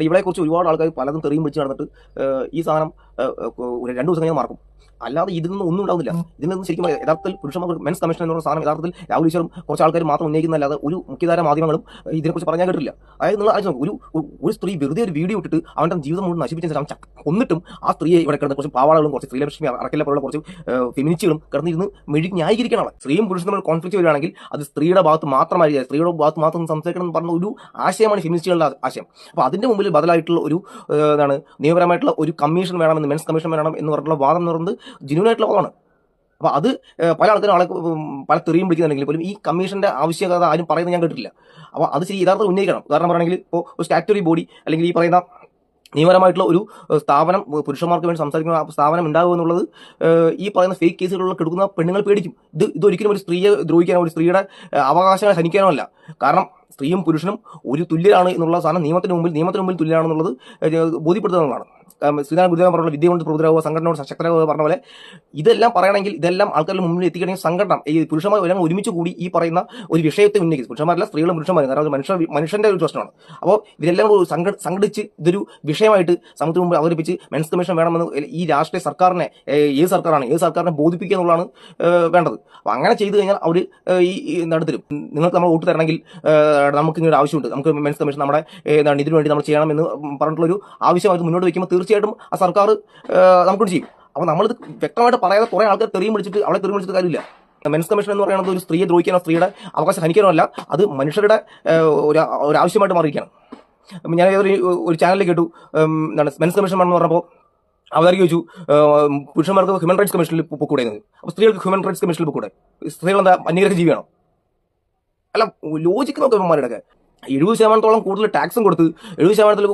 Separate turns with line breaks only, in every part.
ഇവളെക്കുറിച്ച് ഒരുപാട് ആൾക്കാർ പലതും തെറിയും വെച്ച് നടന്നിട്ട് ഈ സാധനം ഒരു 2 ദിവസം കഴിഞ്ഞാൽ മറക്കും. അല്ലാതെ ഇതിൽ നിന്ന് ഒന്നും ഉണ്ടാവുന്നില്ല. ഇതിൽ നിന്ന് ശരിക്കും യഥാർത്ഥത്തിൽ പുരുഷന്മാർക്ക് മെൻസ് കമ്മീഷൻ എന്ന് പറയുന്ന സാധനം യഥാർത്ഥത്തിൽ രാഹുൽ ഈശ്വറും കുറച്ച് ആൾക്കാർ മാത്രം ഉന്നയിക്കുന്നതല്ലാതെ ഒരു മുഖ്യധാര മാധ്യമങ്ങളും ഇതിനെക്കുറിച്ച് പറഞ്ഞാൽ കേട്ടില്ല. അതായത് നിങ്ങൾ ആലോചിച്ച് നോക്കൂ, ഒരു സ്ത്രീ വെറുതെ ഒരു വീഡിയോ ഇട്ടിട്ട് അവൻ്റെ ജീവിതം മുഴുവൻ നശിപ്പിച്ച കൊന്നിട്ടും ആ സ്ത്രീയെ ഇവിടെ കിടന്ന് കുറച്ച് പാവാളുകളും കുറച്ച് ശ്രീലക്ഷ്മി അറക്കലെ പോലുള്ള കുറച്ച് ഫെമിനിസ്റ്റുകളും കിടന്നിരുന്ന് ന്യായീകരിക്കണം. സ്ത്രീയും പുരുഷനും തമ്മിൽ കോൺഫ്ലിക്റ്റ് വരികയാണെങ്കിൽ അത് സ്ത്രീയുടെ ഭാഗത്ത് മാത്രമായി സ്ത്രീയുടെ ഭാഗത്ത് മാത്രം സംസാരിക്കണം എന്ന് പറഞ്ഞ ഒരു ആശയമാണ് ഫെമിനിസ്റ്റുകളുടെ ആശയം. അപ്പോൾ അതിന്റെ മുമ്പിൽ ബദലായിട്ടുള്ള ഒരു നിയമപരമായിട്ടുള്ള ഒരു കമ്മീഷൻ വേണമെന്ന്, മെൻസ് കമ്മീഷൻ വേണം എന്ന് പറഞ്ഞിട്ടുള്ള വാദം എന്ന് പറയുന്നത് ജെന്യൂനായിട്ടുള്ള വാദമാണ്. അപ്പോൾ അത് പല ആൾക്കാരും പല തെറിയും വിളിക്കുന്നുണ്ടെങ്കിൽ പോലും ഈ കമ്മീഷന്റെ ആവശ്യകത ആരും പറയുന്നത് ഞാൻ കേട്ടിട്ടില്ല. അപ്പോൾ അത് ശരി യഥാർത്ഥം ഉന്നയിക്കണം. ഉദാഹരണം പറയുകയാണെങ്കിൽ ഇപ്പോൾ ഒരു സ്റ്റാറ്റ്യൂട്ടറി ബോഡി അല്ലെങ്കിൽ ഈ പറയുന്ന നിയമപരമായിട്ടുള്ള ഒരു സ്ഥാപനം പുരുഷന്മാർക്ക് വേണ്ടി സംസാരിക്കുന്ന സ്ഥാപനം ഉണ്ടാകുക എന്നുള്ളത് ഈ പറയുന്ന ഫേക്ക് കേസുകളിലുള്ള കിടക്കുന്ന പെണ്ണുങ്ങൾ പേടിക്കും. ഇതൊരിക്കലും ഒരു സ്ത്രീയെ ദ്രോഹിക്കാനോ ഒരു സ്ത്രീയുടെ അവകാശങ്ങൾ ഹനിക്കാനോ അല്ല. കാരണം സ്ത്രീയും പുരുഷനും ഒരു തുല്യരാണ് എന്നുള്ള സാധനം നിയമത്തിന് മുമ്പിൽ തുല്യരാണെന്നുള്ളത് ബോധ്യപ്പെടുത്തുക എന്നുള്ളതാണ്. ശ്രീനാഥ് ഗുരുദേവൻ പറഞ്ഞ വിദ്യ കൊണ്ട് പ്രബുദ്ധരാകുക, സംഘടനയോട് സശക്തരാകുക പറഞ്ഞ പോലെ ഇതെല്ലാം പറയണമെങ്കിൽ ഇതെല്ലാം ആൾക്കാരുടെ മുമ്പിൽ എത്തിക്കണമെങ്കിൽ സംഘടന ഈ പുരുഷന്മാർ എല്ലാം ഒരുമിച്ച് കൂടി ഈ പറയുന്ന ഒരു വിഷയത്തെ ഉന്നയിക്കും. പുരുഷന്മാരല്ല, സ്ത്രീകളും പുരുഷന്മാരും. കാരണം അത് മനുഷ്യന്റെ ഒരു പ്രശ്നമാണ്. അപ്പോൾ ഇതെല്ലാം സംഘടിച്ച് ഇതൊരു വിഷയമായിട്ട് സമൂഹത്തിന് മുമ്പ് അവതരിപ്പിച്ച് മെൻസ് കമ്മീഷൻ വേണമെന്ന് ഈ രാഷ്ട്രീയ സർക്കാരിനെ ഏത് സർക്കാരിനെ ബോധിപ്പിക്കുക എന്നുള്ളതാണ് വേണ്ടത്. അപ്പോൾ അങ്ങനെ ചെയ്തു കഴിഞ്ഞാൽ അവർ ഈ നടത്തരും നിങ്ങൾക്ക് നമ്മൾ വോട്ട് തരണമെങ്കിൽ നമുക്ക് ഇങ്ങനെ ആവശ്യമുണ്ട്, നമുക്ക് മെൻസ് കമ്മീഷൻ നമ്മുടെ ഇതിനു വേണ്ടി നമ്മൾ ചെയ്യണമെന്ന് പറഞ്ഞിട്ടുള്ളൊരു ആവശ്യമായിട്ട് മുന്നോട്ട് വയ്ക്കുമ്പോൾ തീർച്ചയായിട്ടും ആ സർക്കാർ നമുക്കൊണ്ട് ചെയ്യും. അപ്പോൾ നമ്മളിത് വ്യക്തമായിട്ട് പറയാതെ കുറേ ആൾക്കാർ തെറിയും വിളിച്ചിട്ട് കാര്യമില്ല. മെൻസ് കമ്മീഷൻ എന്ന് പറയുന്നത് ഒരു സ്ത്രീയെ ദ്രോഹിക്കാനോ സ്ത്രീയുടെ അവകാശം ഹനിക്കാനോ അല്ല, അത് മനുഷ്യരുടെ ഒരു ആവശ്യമായിട്ട് മാറിയിരിക്കുകയാണ്. ഞാൻ ഒരു ചാനലിൽ കേട്ടു, മെൻസ് കമ്മീഷൻ എന്ന് പറഞ്ഞപ്പോൾ അവതാരിക ചോദിച്ചു പുരുഷന്മാർക്ക് ഹ്യൂമൻ റൈറ്റ്സ് കമ്മീഷനിൽ പൊക്കൂടെയെന്നത്. അപ്പോൾ സ്ത്രീകൾക്ക് ഹ്യൂമൻ റൈറ്റ്സ് കമ്മീഷനിൽ പൊക്കൂടെ? സ്ത്രീകൾ എന്താ അന്യഗ്രഹ ജീവിയാണോ? അല്ല, ലോജിക്ക് നോക്കന്മാരുടെയൊക്കെ 70% കൂടുതൽ ടാക്സും കൊടുത്ത് 70%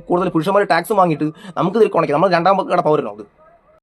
കൂടുതൽ പുരുഷന്മാർ ടാക്സും വാങ്ങിയിട്ട് നമുക്ക് ഇതിൽ കുണയ്ക്കാം. നമ്മൾ 2ാം കട പൗരനോ അത്?